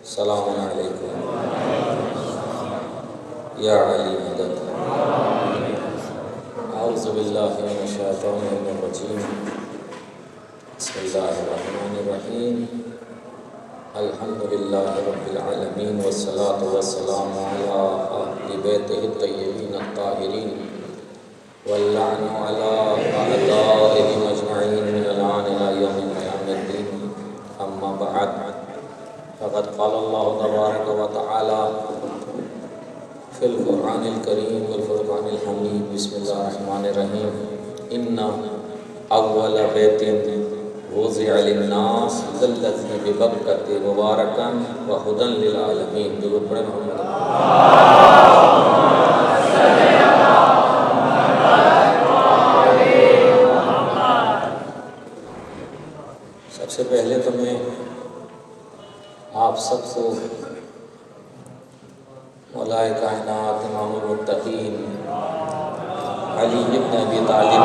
السلام علیکم یا علی مدد۔ اعوذ باللہ من الشیطان الرجیم، بسم اللہ الرحمن الرحیم، الحمد للہ رب العالمین والصلاة والسلام علی اہل بیتہ الطیبین الطاہرین واللعن علی اعدائہم اجمعین من الآن الی یوم قیام الدین، اما بعد فقد قال اللہ تبارک و تعالی فی القرآن الکریم والفرقان الحمید، بسم اللہ الرحمن الرحیم، ان اول بیت وضع للناس للذی ببکۃ مبارکا وہدی للعالمین۔ درود پڑھیں محمد۔ سب سے پہلے تو میں آپ سب کو مولائے کائنات امام المتقین علی بن ابی طالب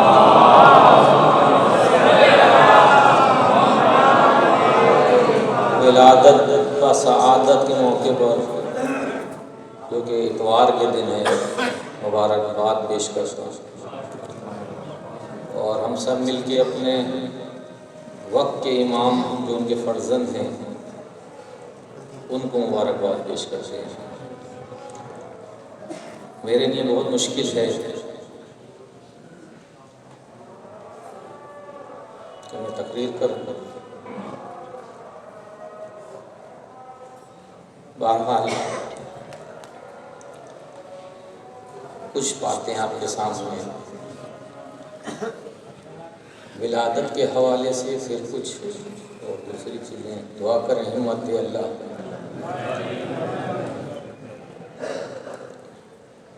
ولادت و سعادت کے موقع پر، جو کہ اتوار کے دن ہے، مبارکباد پیش کرتا ہوں، اور ہم سب مل کے اپنے وقت کے امام جو ان کے فرزند ہیں ان کو مبارکباد پیش کرتے ہیں۔ میرے لیے بہت مشکل ہے کہ میں تقریر کروں، بہرحال کچھ باتیں آپ کے سامنے ولادت کے حوالے سے، پھر کچھ اور دوسری چیزیں۔ دعا کریں ہمت دے اللہ۔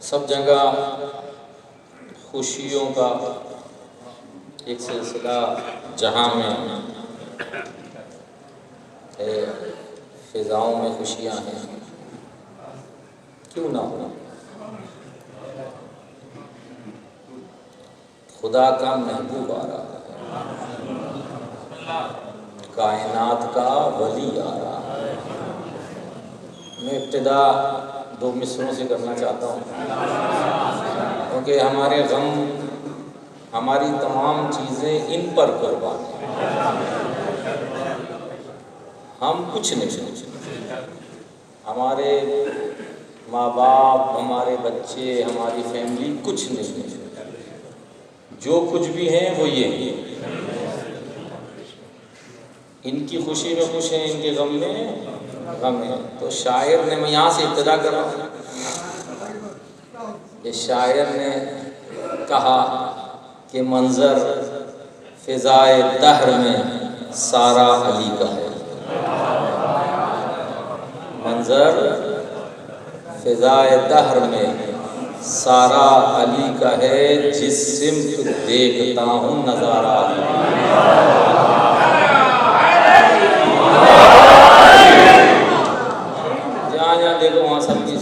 سب جگہ خوشیوں کا ایک سلسلہ جہاں میں ہے، فضاؤں میں خوشیاں ہیں، کیوں نہ ہو؟ خدا کا محبوب آ رہا ہے، کائنات کا ولی آ رہا ہے۔ میں ابتدا دو مصروں سے کرنا چاہتا ہوں، کیونکہ ہمارے غم، ہماری تمام چیزیں ان پر قربان ہیں۔ ہم کچھ نہیں، ہمارے ماں باپ، ہمارے بچے، ہماری فیملی کچھ نہیں، جو کچھ بھی ہیں وہ یہ ہیں۔ ان کی خوشی میں خوش ہیں، ان کے غم میں غم ہے۔ تو شاعر نے، میں یہاں سے ابتدا کر رہا ہوں، کہ شاعر نے کہا کہ منظر فضائے دہر میں سارا علی کا ہے، منظر فضائے دہر میں سارا علی کا ہے، جس سمت دیکھتا ہوں نظارہ علی کا ہے۔ دیکھو وہاں سب کی۔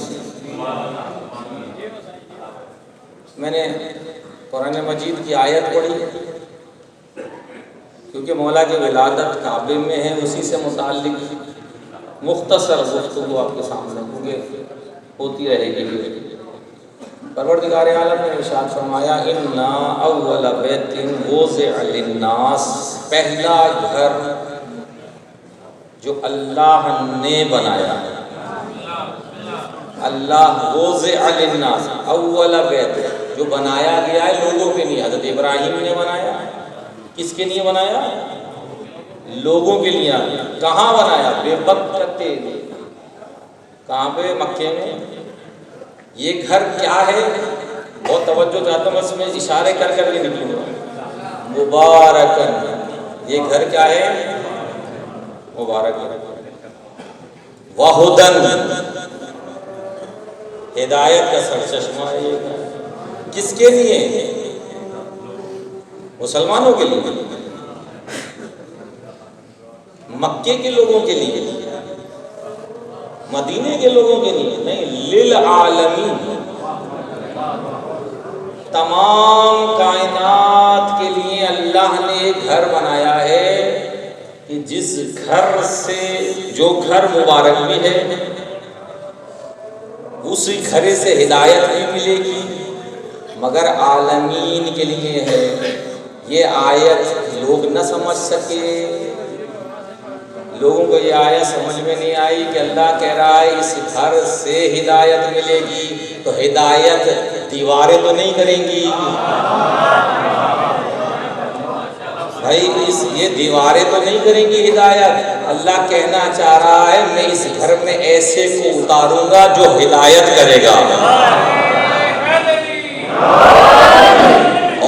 میں نے قرآن مجید کی آیت پڑھی کیونکہ مولا کی ولادت کعبے میں ہے، اسی سے متعلق مختصر گفتگو آپ کے سامنے کیونکہ ہوتی رہے گی۔ پروردگار عالم نے ارشاد فرمایا، ان اول بیت وضع للناس، پہلا گھر جو اللہ نے بنایا ہے، اللہ وضع للناس، اول بیت جو بنایا گیا ہے لوگوں کے لیے۔ حضرت ابراہیم نے بنایا، کس کے لیے بنایا؟ لوگوں کے لیے۔ کہاں بنایا؟ بے بکۃ، کہاں پہ؟ مکے میں۔ یہ گھر کیا ہے؟ بہت توجہ چاہتا ہوں، اس میں اشارے کر کر کے نکلوں گا۔ مبارکن، یہ گھر کیا ہے؟ مبارک ہے۔ وہدن، ہدایت کا سرچشمہ ہے یہ گھر۔ کس کے لیے؟ مسلمانوں کے لیے، مکے کے لوگوں کے لیے، مدینے کے لوگوں کے لیے نہیں، للعالمین، تمام کائنات کے لیے اللہ نے ایک گھر بنایا ہے کہ جس گھر سے جو گھر مبارک بھی ہے اسی گھر سے ہدایت بھی ملے گی، مگر عالمین کے لیے ہے۔ یہ آیت لوگ نہ سمجھ سکے، لوگوں کو یہ آیت سمجھ میں نہیں آئی کہ اللہ کہہ رہا ہے اس گھر سے ہدایت ملے گی، تو ہدایت دیواریں تو نہیں کریں گی بھائی، یہ دیواریں تو نہیں کریں گی ہدایت۔ اللہ کہنا چاہ رہا ہے میں اس گھر میں ایسے کو اتاروں گا جو ہدایت کرے گا،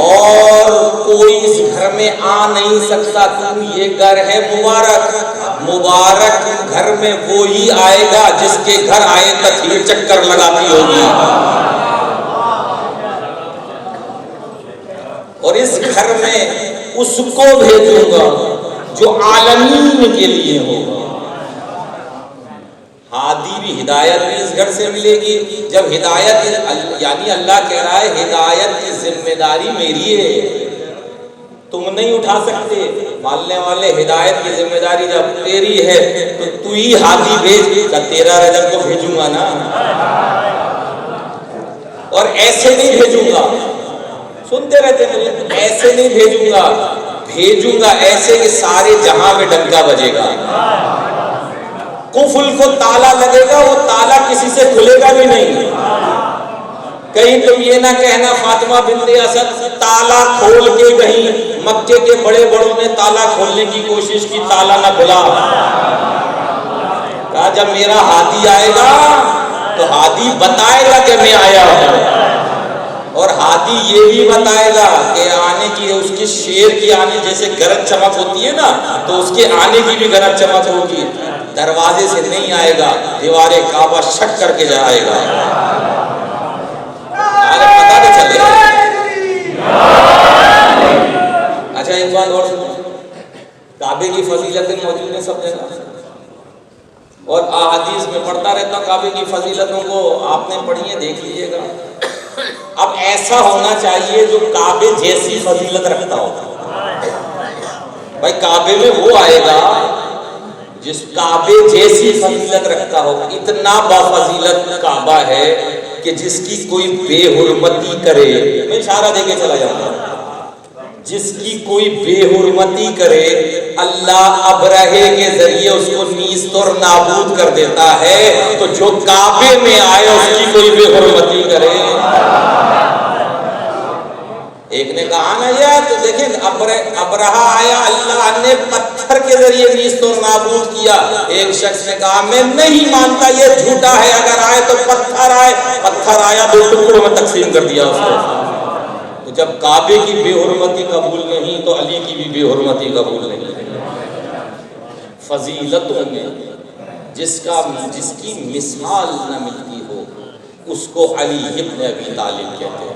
اور کوئی اس گھر میں آ نہیں سکتا، تم یہ گھر ہے مبارک، مبارک گھر میں وہی آئے گا جس کے گھر آئے تطہیر چکر لگاتی ہوگی، اور اس گھر میں اس کو بھیجوں گا جو عالمین کے لیے ہوگا۔ ہادی بھی، ہدایت بھی اس گھر سے ملے گی۔ جب ہدایت، یعنی اللہ کہہ رہا ہے ہدایت کی ذمہ داری میری ہے، تم نہیں اٹھا سکتے۔ ماننے والے، ہدایت کی ذمہ داری جب تیری ہے تو تو ہی ہادی بھیج، تو تیرا رجب کو بھیجوں گا نا، اور ایسے نہیں بھیجوں گا، سنتے رہتے ہیں، ایسے نہیں بھیجوں گا، بھیجوں گا ایسے کہ سارے جہاں میں ڈنکا بجے گا، قفل کو تالا لگے گا، وہ تالا کسی سے کھلے گا بھی نہیں۔ کہیں تم یہ نہ کہنا فاطمہ بنت اسد تالا کھول کے کہیں مکے کے بڑے بڑوں نے تالا کھولنے کی کوشش کی، تالا نہ کھلا۔ کہا جب میرا ہادی آئے گا تو ہادی بتائے گا کہ میں آیا ہوں، اور ہادی یہ بھی بتائے گا کہ آنے کی، اس کی شیر کی آنے جیسے گرج چمک ہوتی ہے نا، تو اس کے آنے کی بھی گرج چمک ہوگی۔ دروازے سے نہیں آئے گا، دیوارے کعبہ شک کر کے جائے گا، پتہ نہیں چلے گا۔ اچھا ایک بات اور سنو، کعبے کی فضیلتیں موجود ہیں سب جگہ، اور احادیث میں پڑھتا رہتا ہوں کعبے کی فضیلتوں کو، آپ نے پڑھی ہے دیکھ لیجیے گا۔ اب ایسا ہونا چاہیے جو کعبے جیسی فضیلت رکھتا ہو، بھائی کعبے میں وہ آئے گا جس کعبے جیسی فضیلت رکھتا ہو۔ اتنا بافضیلت کعبہ ہے کہ جس کی کوئی بے حرمتی کرے، میں اشارہ دے کے چلا جاؤں گا، جس کی کوئی بے حرمتی کرے اللہ ابرہے کے ذریعے اس کو نیست اور نابود کر دیتا ہے، تو جو کعبے میں آئے اس کی کوئی بے حرمتی کرے۔ ایک نے کہا نا یہ تو دیکھیں ابرہا آیا، اللہ نے پتھر کے ذریعے نیست اور نابود کیا۔ ایک شخص نے کہا میں نہیں مانتا، یہ جھوٹا ہے، اگر آئے تو پتھر آئے، پتھر آیا 2 ٹکڑوں میں تقسیم کر دیا اس کو۔ تو جب کعبے کی بے حرمتی قبول نہیں تو علی کی بھی بے حرمتی قبول نہیں۔ فضیلتوں میں جس کی مثال نہ ملتی ہو اس کو علی ابن ابی طالب کہتے ہیں۔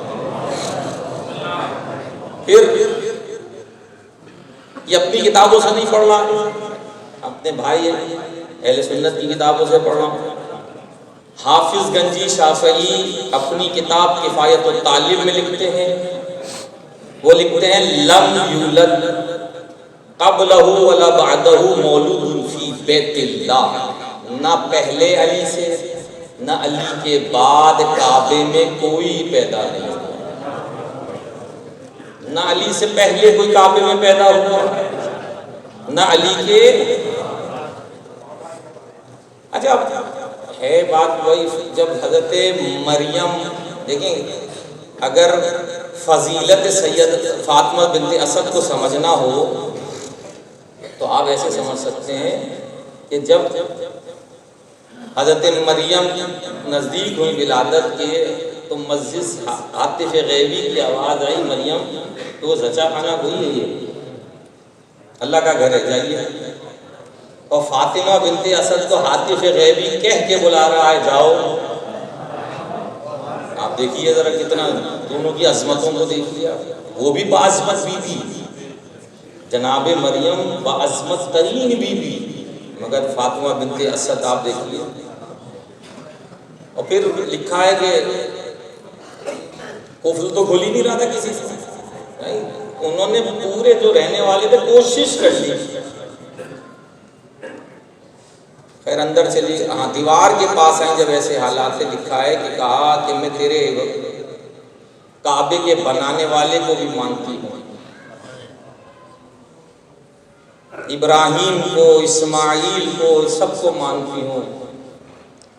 پھر یہ اپنی کتابوں سے نہیں پڑھ رہا، اپنے بھائی اہل سنت کی کتابوں سے پڑھ رہا ہوں۔ حافظ گنجی شافعی اپنی کتاب کفایت الطالب میں لکھتے ہیں، وہ لکھتے ہیں لم یولد قبلہ ولا بعدہ مولود فی بیت اللہ، نہ پہلے علی سے نہ علی کے بعد کعبے میں کوئی پیدا نہیں ہوا، نہ علی سے پہلے کوئی کعبے میں پیدا ہوا نہ علی کے۔ اچھا ہے بات وہی، جب حضرت مریم دیکھیں، اگر فضیلت سید فاطمہ بنت اسد کو سمجھنا ہو تو آپ ایسے سمجھ سکتے ہیں کہ جب حضرت مریم نزدیک ہوئی ولادت کے تو مسجد عاطف غیبی کی آواز آئی مریم تو زچا خانہ وہی ہے، یہ اللہ کا گھر ہے، جائیے۔ اور فاطمہ بنت اسد کو عاطف غیبی کہہ کے بلا رہا ہے، جاؤ۔ آپ دیکھیے ذرا کتنا دونوں کی عظمتوں کو دیکھ لیا، وہ بھی باعظمت بی بی، جناب مریم باعظمت ترین بی بی، مگر فاطمہ بنت اسد آپ دیکھیے۔ اور پھر لکھا ہے کہ قفل تو کھول ہی نہیں رہا تھا کسی سے، انہوں نے پورے جو رہنے والے تھے کوشش کر لی، خیر اندر چلی، ہاں دیوار کے پاس آئیں جب ایسے حالات سے لکھا ہے کہ کہا کہ میں تیرے کعبے کے بنانے والے کو بھی مانتی ہوں، ابراہیم کو، اسماعیل کو، سب کو مانتی ہوں،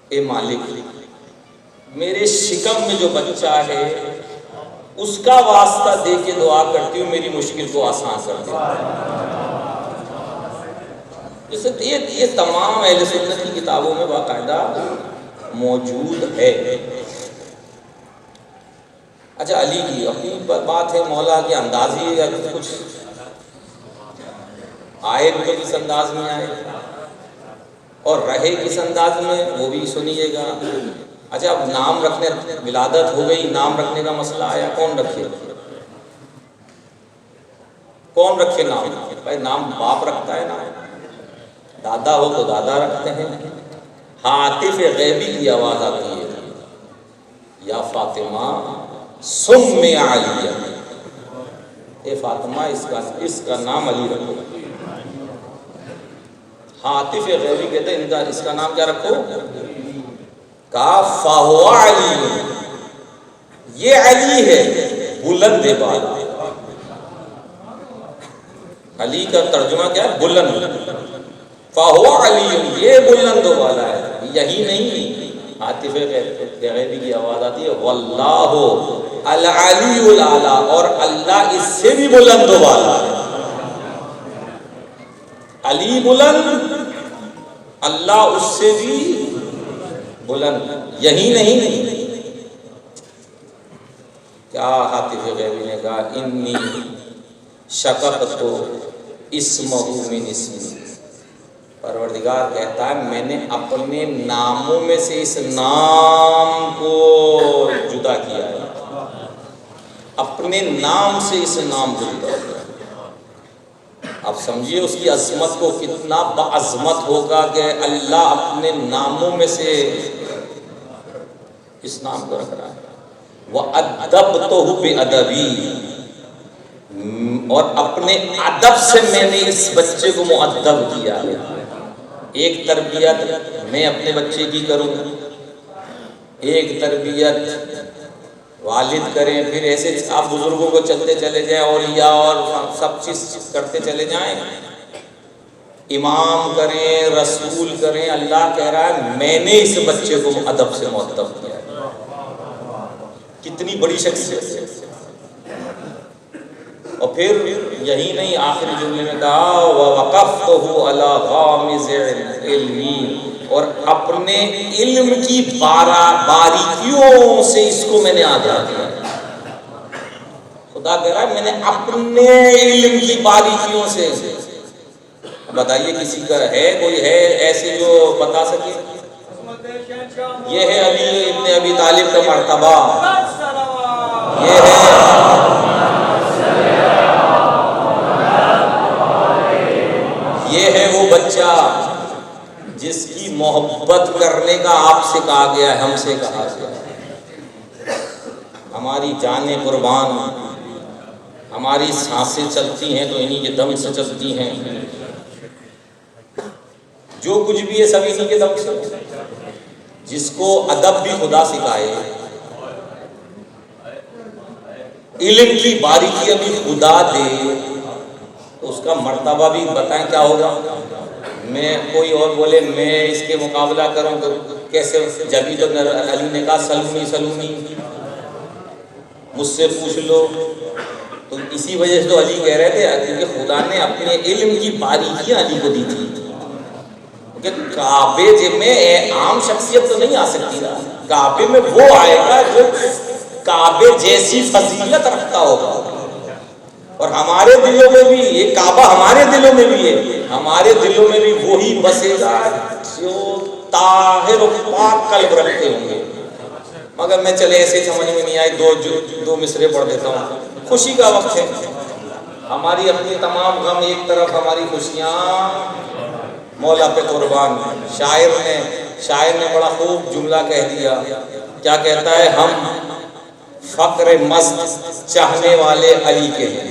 اے مالک میرے شکم میں جو بچہ ہے اس کا واسطہ دے کے دعا کرتی ہوں میری مشکل کو آسان کر دے۔ یہ تمام اہل سنت کی کتابوں میں باقاعدہ موجود ہے۔ اچھا علی کی اپنی بات ہے، مولا کے انداز ہی یا کچھ آئے بھی تو کس انداز میں آئے اور رہے کس انداز میں وہ بھی سنیے گا۔ اچھا اب نام رکھنے، ولادت ہو گئی، نام رکھنے کا مسئلہ آیا، کون رکھے؟ کون رکھے نام؟ بھائی نام باپ رکھتا ہے، نام دادا ہو تو دادا رکھتے ہیں۔ ہاتف غیبی کی آواز آتی ہے، یا فاطمہ سم علی، اے فاطمہ اس کا نام علی رکھو۔ ہاتف غیبی کہتے ہیں اس کا نام کیا رکھو؟ کہا فہو علی، یہ علی ہے بلند بال۔ علی کا ترجمہ کیا ہے؟ بلند۔ فہو علی، یہ بلند والا ہے۔ یہی نہیں، عاطف غیبی کی آواز آتی ہے واللہ العلی الاعلی، اور اللہ اس سے بھی بلند والا ہے۔ علی بلند، اللہ اس سے بھی بلند۔ یہی نہیں، کیا عاطف غیبی نے کہا انی شققت اسمہ من اسمی، پروردگار کہتا ہے میں نے اپنے ناموں میں سے اس نام کو جدا کیا ہے، اپنے نام سے اس نام کو جدا کیا۔ اب سمجھیے اس کی عظمت کو، کتنا بعظمت ہوگا کہ اللہ اپنے ناموں میں سے اس نام کو رکھ رہا ہے۔ وَأَدَّبْتُهُ بِأَدَبِي، اور اپنے ادب سے میں نے اس بچے کو مؤدب کیا ہے۔ ایک تربیت میں اپنے بچے کی کروں، ایک تربیت والد کریں، پھر ایسے آپ بزرگوں کو چلتے چلے جائیں، اولیاء اور سب چیز کرتے چلے جائیں، امام کریں، رسول کریں۔ اللہ کہہ رہا ہے میں نے اس بچے کو ادب سے مؤدب کیا ہے۔ کتنی بڑی شخصیت ہے۔ اور پھر یہی نہیں، آخری جملے میں کہا وَوَقَفْتُهُ عَلَى غَامِزِ عِلْمِي، اور اپنے علم کی باریکیوں سے اس کو میں نے آگاہ کیا۔ خدا کہہ رہا ہے میں نے اپنے علم کی باریکیوں سے۔ بتائیے کسی کا ہے، کوئی ہے ایسے جو بتا سکے؟ یہ ہے علی ابن ابی طالب کا مرتبہ، یہ ہے وہ بچہ جس کی محبت کرنے کا آپ سے کہا گیا ہے، ہم سے کہا گیا ہے۔ ہماری جانیں قربان، ہماری سانسیں چلتی ہیں تو انہی کے دم سے چلتی ہیں، جو کچھ بھی ہے سب انہی کے دم سے۔ جس کو ادب بھی خدا سکھائے، علم کی باریکیاں بھی خدا دے، تو اس کا مرتبہ بھی بتائیں کیا ہوگا۔ میں کوئی اور بولے میں اس کے مقابلہ کروں تو کیسے؟ جبھی تو علی نے کہا سلونی سلونی، مجھ سے پوچھ لو۔ تو اسی وجہ سے تو علی کہہ رہے تھے کیونکہ خدا نے اپنے علم کی باریکیاں علی کو دی تھی۔ کہ کعبے میں عام شخصیت تو نہیں آ سکتی نا، کعبے میں وہ آئے گا جو کعبے جیسی فضیلت رکھتا ہوگا۔ اور ہمارے دلوں میں بھی یہ کعبہ، ہمارے دلوں میں بھی ہے، ہمارے دلوں میں بھی وہی بسے گا جو طاہر و پاک قلب رکھتے ہوں گے۔ مگر میں چلے ایسے سمجھ میں نہیں آئی، دو مصرے پڑھ دیتا ہوں۔ خوشی کا وقت ہے، ہماری اپنی تمام غم ایک طرف، ہماری خوشیاں مولا پہ قربان۔ شاعر نے بڑا خوب جملہ کہہ دیا، کیا کہتا ہے؟ ہم فقر مست چاہنے والے علی کے ہیں۔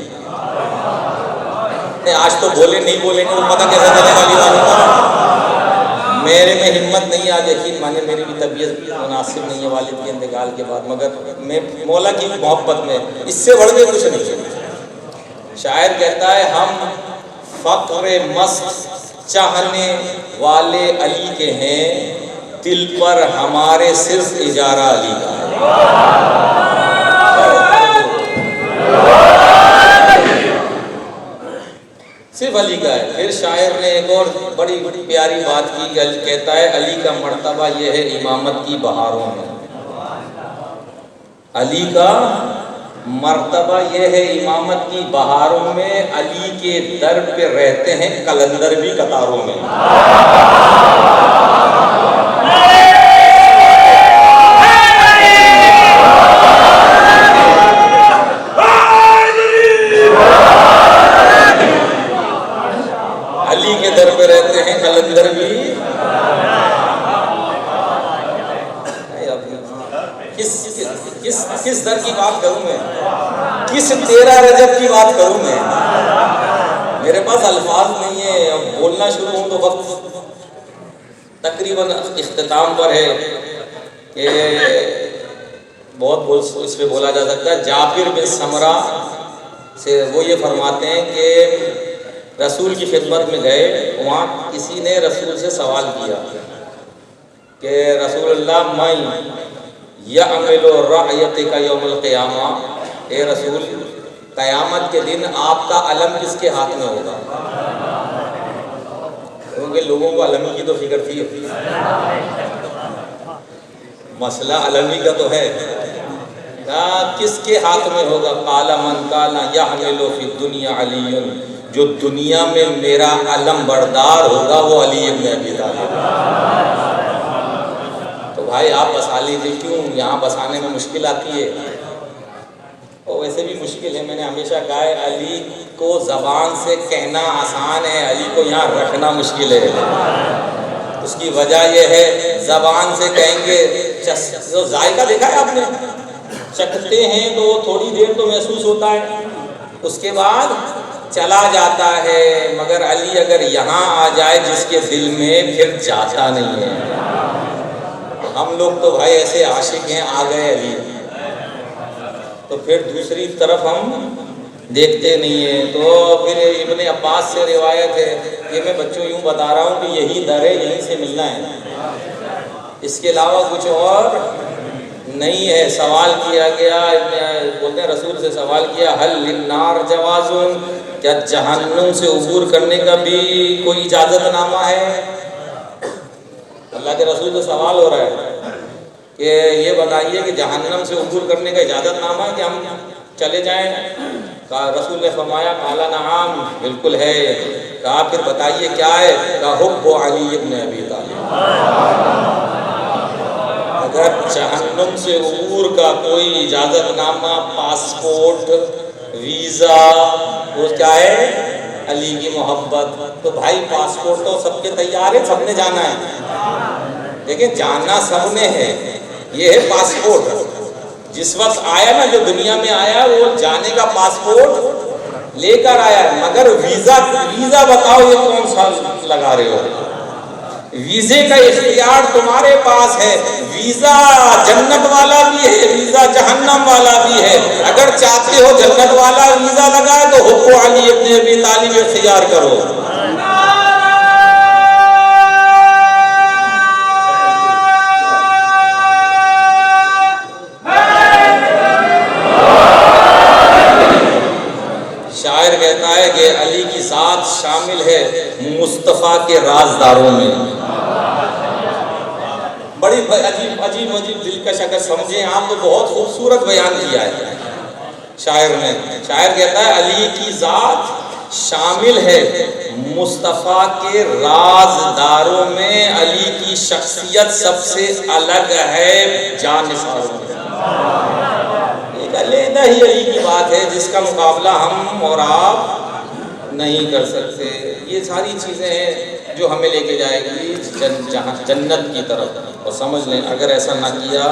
آج تو بولے نہیں بولیں گے تو پتہ کیسے چلے گا علی والوں کا؟ میرے میں ہمت نہیں، آج یقین مانے میری بھی طبیعت مناسب نہیں ہے والد کے انتقال کے بعد، مگر میں مولا کی محبت میں اس سے بڑھ کے کچھ نہیں ہے۔ شاعر کہتا ہے ہم فقر مست چاہنے والے علی کے ہیں، دل پر ہمارے صرف اجارہ علی کا ہے۔ صرف علی کا ہے۔ پھر شاعر نے ایک اور بڑی پیاری بات کی، کہتا ہے علی کا مرتبہ یہ ہے امامت کی بہاروں میں، علی کا مرتبہ یہ ہے امامت کی بہاروں میں، علی کے در پہ رہتے ہیں کلندر بھی قطاروں میں۔ علی کے در پہ رہتے ہیں کلندر بھی، کس در کی بات کروں میں، کس 13 رجب کی بات کروں میں، میرے پاس الفاظ نہیں ہے۔ اب بولنا شروع ہوں تو وقت تقریباً اختتام پر ہے کہ بہت اس پہ بولا جا سکتا ہے۔ جابر بن سمرہ سے وہ یہ فرماتے ہیں کہ رسول کی خدمت میں گئے، وہاں کسی نے رسول سے سوال کیا کہ رسول اللہ میں یعمل رعیتک یوم القیامہ، اے رسول قیامت کے دن آپ کا علم کس کے ہاتھ میں ہوگا؟ کیونکہ لوگوں کو علمی کی تو فکر تھی، مسئلہ علمی کا تو ہے، کس کے ہاتھ میں ہوگا؟ قال من کان یحمل فی الدنیا علی، جو دنیا میں میرا علم بردار ہوگا وہ علی ابن ابی طالب۔ تو بھائی آپ بسا لیجیے، کیوں یہاں بسانے میں مشکل آتی ہے؟ اور ویسے بھی مشکل ہے، میں نے ہمیشہ کہا ہے علی کو زبان سے کہنا آسان ہے، علی کو یہاں رکھنا مشکل ہے۔ اس کی وجہ یہ ہے زبان سے کہیں گے، ذائقہ دیکھا ہے آپ نے، چکھتے ہیں تو تھوڑی دیر تو محسوس ہوتا ہے، اس کے بعد چلا جاتا ہے، مگر علی اگر یہاں آ جائے جس کے دل میں پھر جاتا نہیں ہے۔ ہم لوگ تو بھائی ایسے عاشق ہیں، آ گئے علی، تو پھر دوسری طرف ہم دیکھتے نہیں ہیں۔ تو پھر ابن عباس سے روایت ہے، یہ میں بچوں یوں بتا رہا ہوں کہ یہی در ہے، یہیں سے ملنا ہے، اس کے علاوہ کچھ اور نہیں ہے۔ سوال کیا گیا، بولتے ہیں رسول سے سوال کیا، حل للنار جواز، کیا جہنم سے عبور کرنے کا بھی کوئی اجازت نامہ ہے؟ اللہ کے رسول سے سوال ہو رہا ہے کہ یہ بتائیے کہ جہنم سے عبور کرنے کا اجازت نامہ ہے کہ ہم چلے جائیں؟ کہا رسول نے فرمایا قال نعم، بالکل ہے۔ کہا پھر بتائیے کیا ہے؟ کہا حب علی ابن ابی طالب۔ اگر جہنم سے عبور کا کوئی اجازت نامہ، پاسپورٹ، ویزا، وہ کیا ہے؟ علی کی محبت۔ تو بھائی پاسپورٹ تو سب کے تیار ہے، سب نے جانا ہے، لیکن جاننا سب نے ہے، یہ ہے پاسپورٹ۔ جس وقت آیا نا، جو دنیا میں آیا وہ جانے کا پاسپورٹ لے کر آیا ہے، مگر ویزا بتاؤ یہ کون سا لگا رہے ہو؟ ویزے کا اختیار تمہارے پاس ہے، ویزا جنت والا بھی ہے، ویزا جہنم والا بھی ہے۔ اگر چاہتے ہو جنت والا ویزا لگائے تو حب علی ابن ابی طالب اختیار کرو۔ شاعر کہتا ہے کہ علی کی ذات شامل ہے مصطفیٰ کے رازداروں میں۔ بڑی عجیب دلکش، اگر سمجھیں آپ تو بہت خوبصورت بیان کیا ہے شاعر نے۔ شاعر کہتا ہے علی کی ذات شامل ہے مصطفیٰ کے رازداروں میں، علی کی شخصیت سب سے الگ ہے جانثاروں میں۔ علیحدہ ہی علی کی بات ہے جس کا مقابلہ ہم اور آپ نہیں کر سکتے۔ یہ ساری چیزیں ہیں جو ہمیں لے کے جائے گی جنت کی طرف، اور سمجھ لیں اگر ایسا نہ کیا،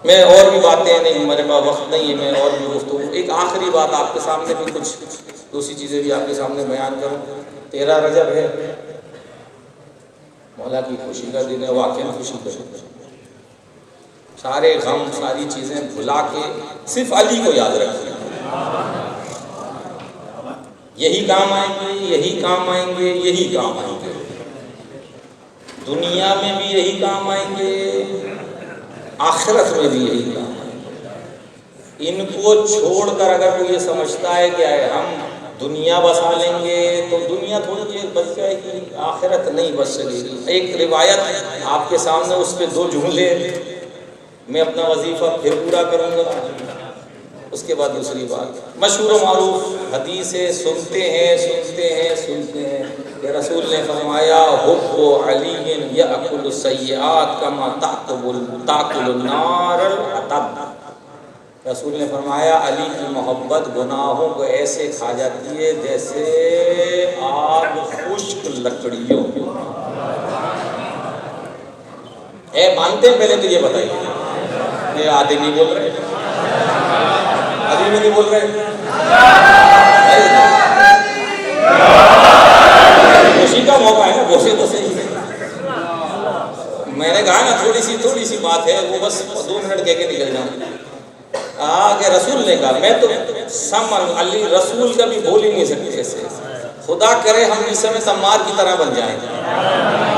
میں اور بھی باتیں نہیں، میرے پاس وقت نہیں ہے، میں اور بھی گفتگو، ایک آخری بات آپ کے سامنے بھی کچھ دوسری چیزیں بھی آپ کے سامنے بیان کروں۔ 13 رجب ہے، مولا کی خوشی کا دن ہے، واقعی خوشی کا دن ہے، سارے غم ساری چیزیں بھلا کے صرف علی کو یاد رکھیں، یہی کام آئیں گے، یہی کام آئیں گے، یہی کام آئیں گے، دنیا میں بھی یہی کام آئیں گے، آخرت میں بھی یہی کام آئیں گے۔ ان کو چھوڑ کر اگر کوئی یہ سمجھتا ہے کہ ہم دنیا بسا لیں گے تو دنیا تھوڑی دیر بچ جائے گی، آخرت نہیں بچ سکے گی۔ ایک روایت آپ کے سامنے، اس پہ 2 جملے، میں اپنا وظیفہ پھر پورا کروں گا، اس کے بعد دوسری بات، مشہور و معروف حدیث ہے، سنتے ہیں کہ رسول نے فرمایا حب علی یأکل السیئات کما تأکل النار الحطب۔ رسول نے فرمایا علی کی محبت گناہوں کو ایسے کھا جاتی ہے جیسے آگ خشک لکڑیوں۔ مانتے ہیں پہلے تو یہ بتائیے، یہ آدھے نہیں بول رہے، ابھی بھی نہیں بول رہے، خوشی کا موقع ہے نا، بولے تو صحیح۔ میں نے کہا نا تھوڑی سی بات ہے، وہ بس 2 منٹ کہہ کے نکل جاؤں۔ کہ رسول نے کہا، میں تو علی رسول کا بھی بول ہی نہیں سکتے ایسے، خدا کرے ہم میثم تمار کی طرح بن جائیں،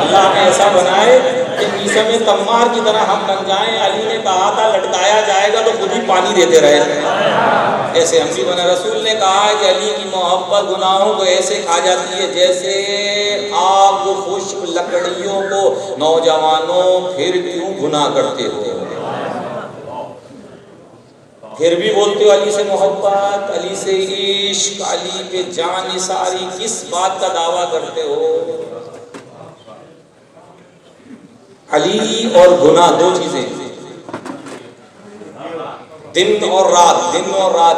اللہ ہمیں ایسا بنائے کہ میثم تمار کی طرح ہم بن جائیں۔ علی نے کہا تھا لٹکایا جائے گا تو خود ہی پانی دیتے رہے، ایسے ہم بھی بنے۔ رسول نے کہا کہ علی کی محبت گناہوں کو ایسے کھا جاتی ہے جیسے آگ خشک لکڑیوں کو۔ نوجوانوں پھر کیوں گناہ کرتے ہو؟ پھر بھی بولتے ہو علی سے محبت، علی سے عشق، علی پہ جان نثاری، کس بات کا دعویٰ کرتے ہو؟ علی اور گناہ 2 چیزیں، دن اور رات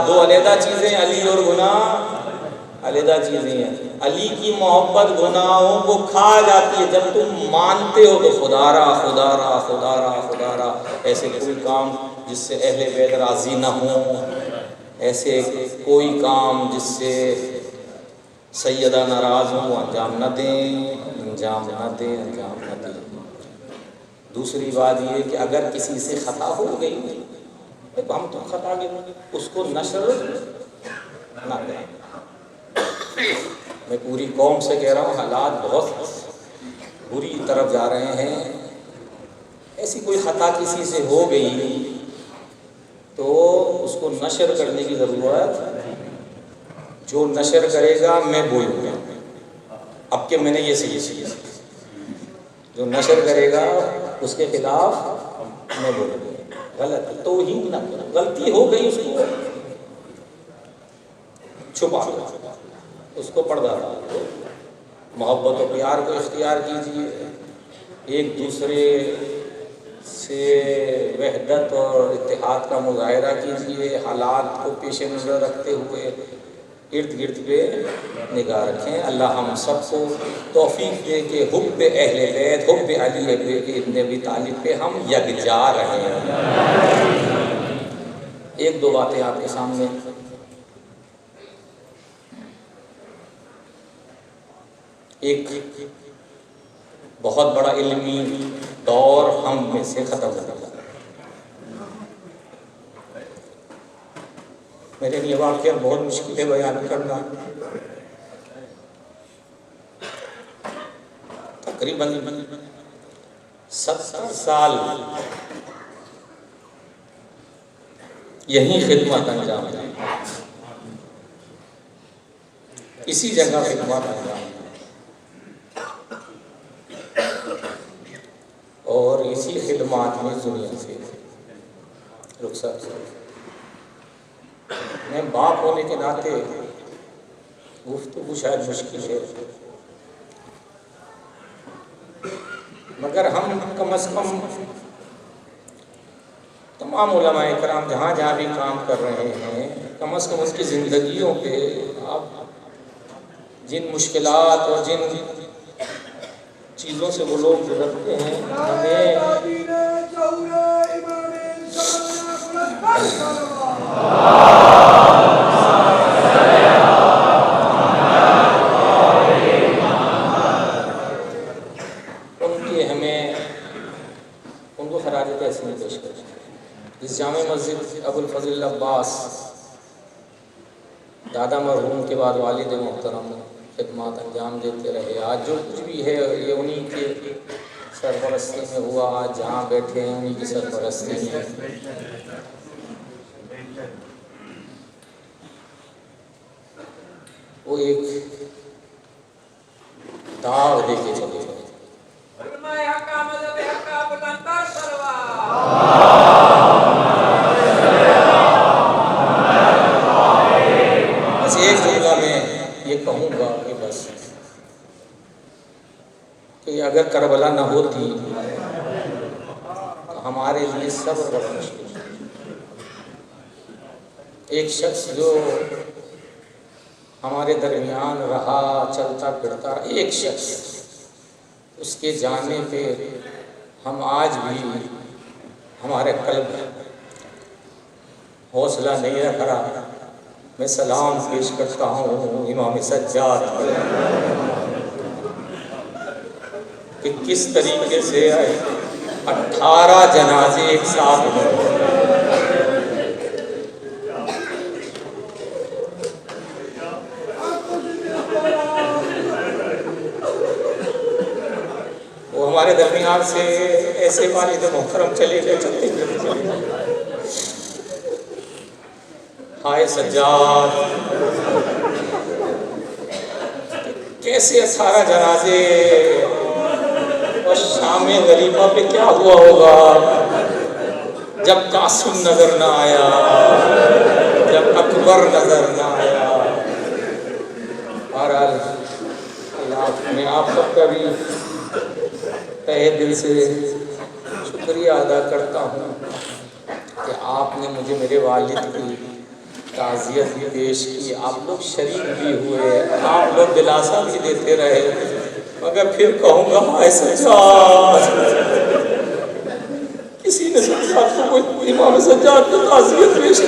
2 علیحدہ چیزیں، علی اور گناہ علیحدہ چیزیں ہیں۔ علی کی محبت گناہوں کو کھا جاتی ہے، جب تم مانتے ہو تو خدا را ایسے کوئی کام جس سے اہل بیت راضی نہ ہوں، ایسے کوئی کام جس سے سیدہ ناراض ہوں، انجام نہ دیں۔ دوسری بات یہ کہ اگر کسی سے خطا ہو گئی، ہم تو خطا گئے، اس کو نشر نہ کریں۔ میں پوری قوم سے کہہ رہا ہوں، حالات بہت بری طرف جا رہے ہیں۔ ایسی کوئی خطا کسی سے ہو گئی تو اس کو نشر کرنے کی ضرورت، جو نشر کرے گا میں بولوں گا اب کہ میں نے یہ صحیح، جو نشر کرے گا اس کے خلاف میں بولوں گا، غلط توہین نہ کرو، غلطی ہو گئی اس کو چھپا دو، اس کو پردہ ڈالو، محبت و پیار کو اختیار کیجیے، ایک دوسرے سے وحدت اور اتحاد کا مظاہرہ کیجیے، حالات کو پیش نظر رکھتے ہوئے ارد گرد پہ نگاہ رکھیں۔ اللہ ہم سب کو توفیق دے کہ حب اہل بیت، حب علی ابن ابی طالب پہ ہم یکجا رہے ہیں۔ 1-2 باتیں آپ کے سامنے، ایک بہت بڑا علمی دور ہم میں سے ختم ہو گیا۔ میرے لیے واقعہ بہت مشکل ہے بیان کرنا، تقریباً 70 سال یہی خدمت انجام دی، اسی جگہ خدمت انجام دی، اور اسی خدمات میں دنیا سے رخصت ہوئے۔ میں باپ ہونے کے ناطے گفتگو شاید مشکل ہے، مگر ہم کم از کم تمام علماء کرام جہاں جہاں بھی کام کر رہے ہیں، کم از کم اس کی زندگیوں پہ آپ جن مشکلات اور جن چیزوں سے وہ لوگ گزرتے ہیں، ہمیں ان ہمیں ان کو خراج تحسین پیش کریں. جس جامع مسجد ابو الفضل عباس دادا مرحوم کے بعد والد محترم خدمات انجام دیتے رہے، آج جو کچھ بھی ہے یہ انہی کے سرپرستی میں ہوا. آج جہاں بیٹھے ہیں انہی کی سرپرستی میں. وہ ایک داغ دے کے چلے گئے. بس ایک جملہ میں یہ کہوں گا کہ بس کہ اگر کربلا نہ ہوتی تو ہمارے لیے صبر بڑا مشکل ہے. ایک شخص جو ہمارے درمیان رہا، چلتا پھرتا، ایک شخص، اس کے جانے پہ ہم آج بھی ہمارے قلب حوصلہ نہیں رکھ رہا. میں سلام پیش کرتا ہوں امام سجاد کہ کس طریقے سے 18 جنازے ایک ساتھ ہوئے. وہ ہمارے درمیان سے ایسے والد محترم چلے گئے، چلتے گئے. ہائے سجاد، کیسے 18 جنازے. اور شام غریبہ پہ کیا ہوا ہوگا جب قاسم نظر نہ آیا، جب اکبر نظر نہ آیا. بہرحال میں آپ سب کا بھی تہہ دل سے شکریہ ادا کرتا ہوں کہ آپ نے مجھے میرے والد کی تعزیت بھی پیش کی. آپ لوگ شریک بھی ہوئے، آپ لوگ دلاسا بھی دیتے رہے. مگر پھر کہوں گا ہائے سجاد، کسی نے سجاد کو کوئی امام سجاد کو تعزیت پیش کی.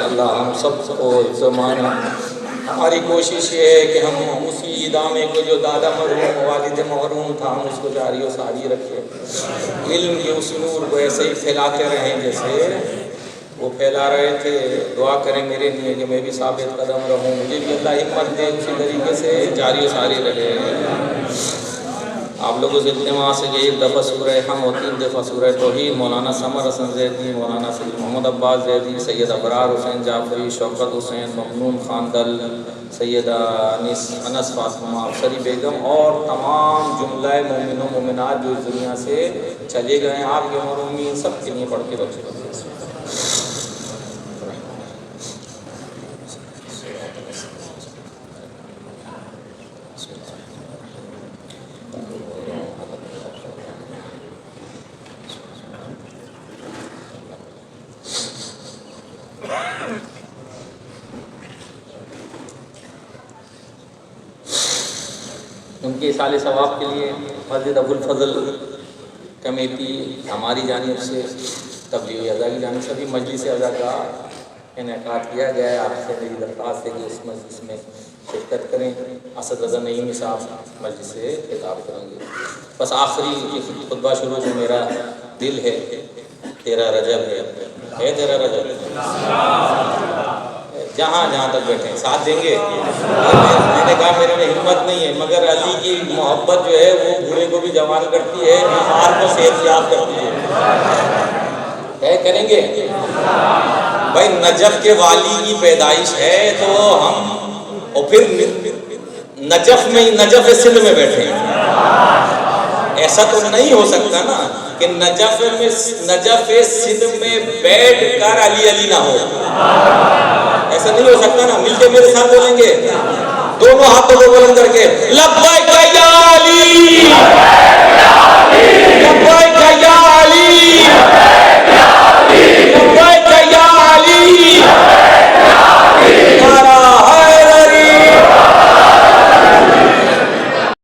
اللہ ہم سب کو زمانہ، ہماری کوشش یہ ہے کہ ہم اسی ادامے کو جو دادا مرحوم والد محروم تھا ہم اس کو جاری و ساری رکھیں. علم کے اس نور کو ایسے ہی پھیلاتے رہیں جیسے وہ پھیلا رہے تھے. دعا کریں میرے لیے کہ میں بھی ثابت قدم رہوں، مجھے بھی اللہ ہمت دے اسی طریقے سے جاری و ساری رہے. آپ لوگوں سے اجتماع سے ایک دفعہ سورہ حم اور 3 دفعہ سورہ توحید. مولانا سمر حسن زیدی، مولانا سید محمد عباس زیدی، سید ابرار حسین جعفری، شوکت حسین، ممنون خان دل، سیدہ انس فاطمہ افسری بیگم اور تمام جملہ مومن و مومنات جو اس دنیا سے چلے گئے ہیں، آپ کے مرحومین سب کے لیے پڑھ کے رکھے. ان کے اصال ثواب کے لیے مسجد ابو الفضل کمیٹی ہماری جانب سے، تبلیغ اعضاء کی جانب سے بھی مجلس اعضاء کا انعقاد کیا گیا ہے. آپ سے میری درخواست ہے کہ اس مجلس میں شرکت کریں. اسد رضا نعیمی صاحب مجلس سے خطاب کریں گے. بس آخری خطبہ شروع جو میرا دل ہے 13 رجب ہے 13 رجب، جہاں جہاں تک بیٹھے ساتھ دیں گے. میں نے کہا میرے میں ہمت نہیں ہے، مگر علی کی محبت جو ہے وہ بوڑھے کو بھی جوان کرتی ہے، بیمار کو صحت یاب کرتی ہے. کریں گے بھائی، نجف کے والی کی پیدائش ہے تو ہم، اور پھر نجف میں، نجف سندھ میں بیٹھے ہیں. ایسا تو نہیں ہو سکتا نا کہ نجف سندھ میں بیٹھ کر علی علی نہ ہو. ایسا نہیں ہو سکتا نا. مل کے میرے ساتھ بولیں گے دونوں ہاتھوں کو بلند کر کے، لبیک یا علی.